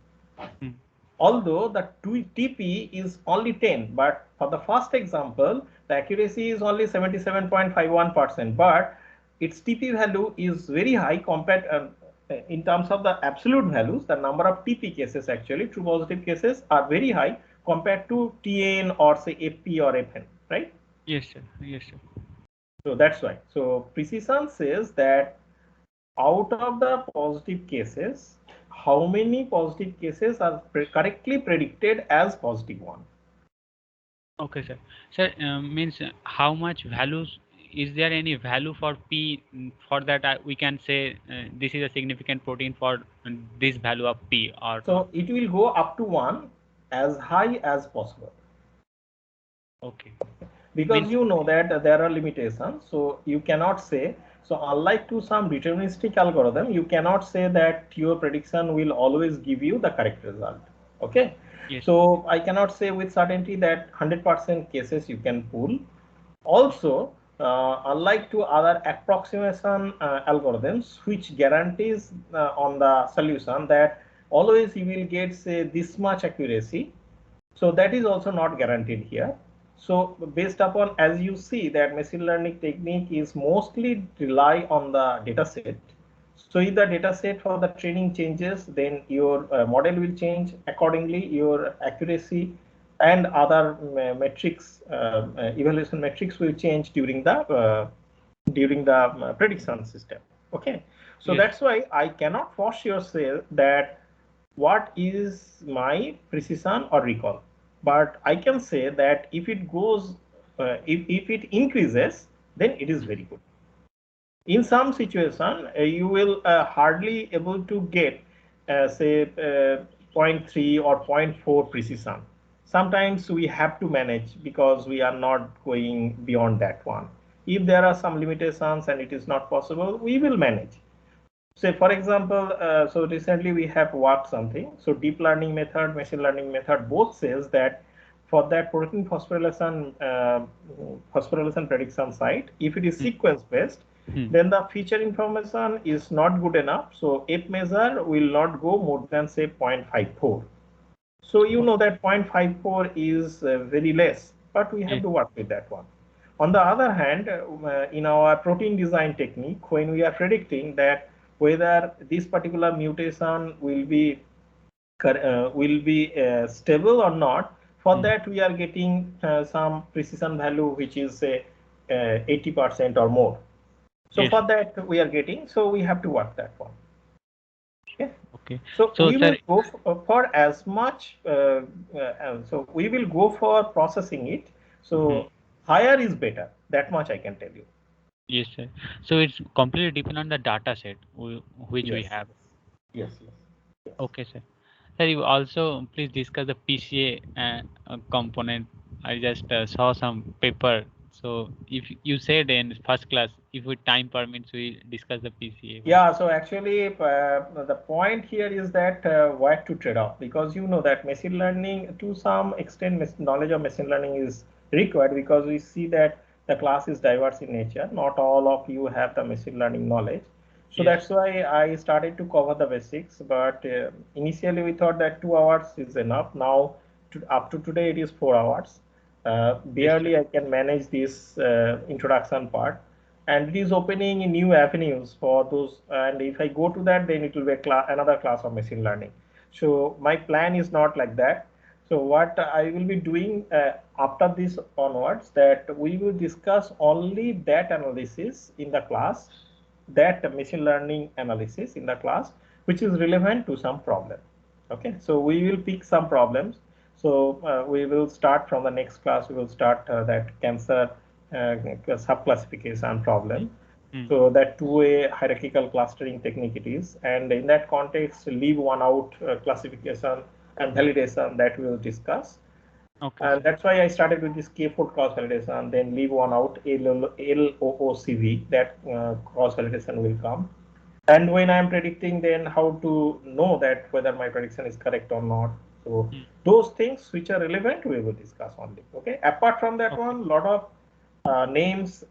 Although the TP is only 10, but for the first example, the accuracy is only 77.51%, but its TP value is very high compared in terms of the absolute values. The number of TP cases, actually true positive cases, are very high compared to TN or say FP or FN, right? Yes, sir. Yes, sir. So that's why. So precision says that out of the positive cases, how many positive cases are correctly predicted as positive one. Okay, sir. Sir, means how much values, is there any value for P? For that we can say this is a significant protein for this value of P, or so it will go up to 1 as high as possible. Okay. Because means, you know that there are limitations, so you cannot say. So unlike to some deterministic algorithm, you cannot say that your prediction will always give you the correct result. Okay. yes. So I cannot say with certainty that 100% cases you can pull. Also, unlike to other approximation algorithms, which guarantees on the solution that always you will get say this much accuracy, so that is also not guaranteed here. So based upon, as you see that machine learning technique is mostly rely on the data set. So if the data set for the training changes, then your model will change accordingly, your accuracy and other metrics, evaluation metrics will change during the prediction system. Okay, so yes. That's why I cannot for sure say that what is my precision or recall, but I can say that if it goes, if it increases, then it is very good. In some situation, you will hardly able to get say 0.3 or 0.4 precision. Sometimes we have to manage because we are not going beyond that one. If there are some limitations and it is not possible, we will manage. Say for example, so recently we have worked something. So deep learning method, machine learning method both says that for that protein phosphorylation prediction site, if it is sequence based, then the feature information is not good enough. So F measure will not go more than say 0.54. So you know that 0.54 is very less, but we have to work with that one. On the other hand, in our protein design technique, when we are predicting that whether this particular mutation will be stable or not, for that we are getting some precision value which is 80% or more. So yes. for that we are getting, so we have to work that one. Okay. Okay. So we will go for as much. So we will go for processing it. So higher is better. That much I can tell you. Yes, sir. So it's completely depend on the data set which we Yes. have. Yes. Yes. Okay, sir. Sir, you also please discuss the PCA component. I just saw some paper. So if you said in first class, if we time permits, we discuss the PCA. Yeah, so actually the point here is that where to trade off, because you know that machine learning to some extent knowledge of machine learning is required, because we see that the class is diverse in nature. Not all of you have the machine learning knowledge. So Yes. that's why I started to cover the basics, but initially we thought that 2 hours is enough. Now up to today it is 4 hours. Barely I can manage this introduction part, and it is opening new avenues for those. And if I go to that, then it will be another class of machine learning. So my plan is not like that. So what I will be doing after this onwards, that we will discuss only that analysis in the class, that machine learning analysis in the class, which is relevant to some problem. Okay, so we will pick some problems. So we will start from the next class. We will start that cancer subclassification problem. So that two-way hierarchical clustering technique it is, and in that context, leave one out classification and validation that we will discuss. Okay. And that's why I started with this K-fold cross validation, then leave one out, LOOCV, that cross validation will come. And when I'm predicting, then how to know that whether my prediction is correct or not. So those things which are relevant, we will discuss only. Okay. Apart from that one, lot of names,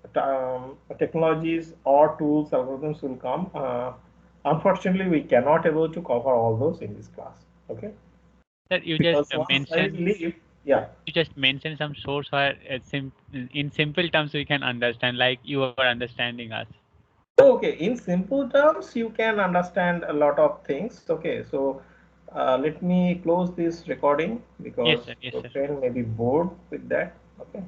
technologies or tools, algorithms will come. Unfortunately, we cannot able to cover all those in this class. Okay. Sir, you Because just once I mentioned. leave, yeah. You just mentioned some source where in simple terms we can understand, like you are understanding us. Okay, in simple terms, you can understand a lot of things. Okay, so let me close this recording, because Yes, sir. Yes, your sir. friend may be bored with that. Okay.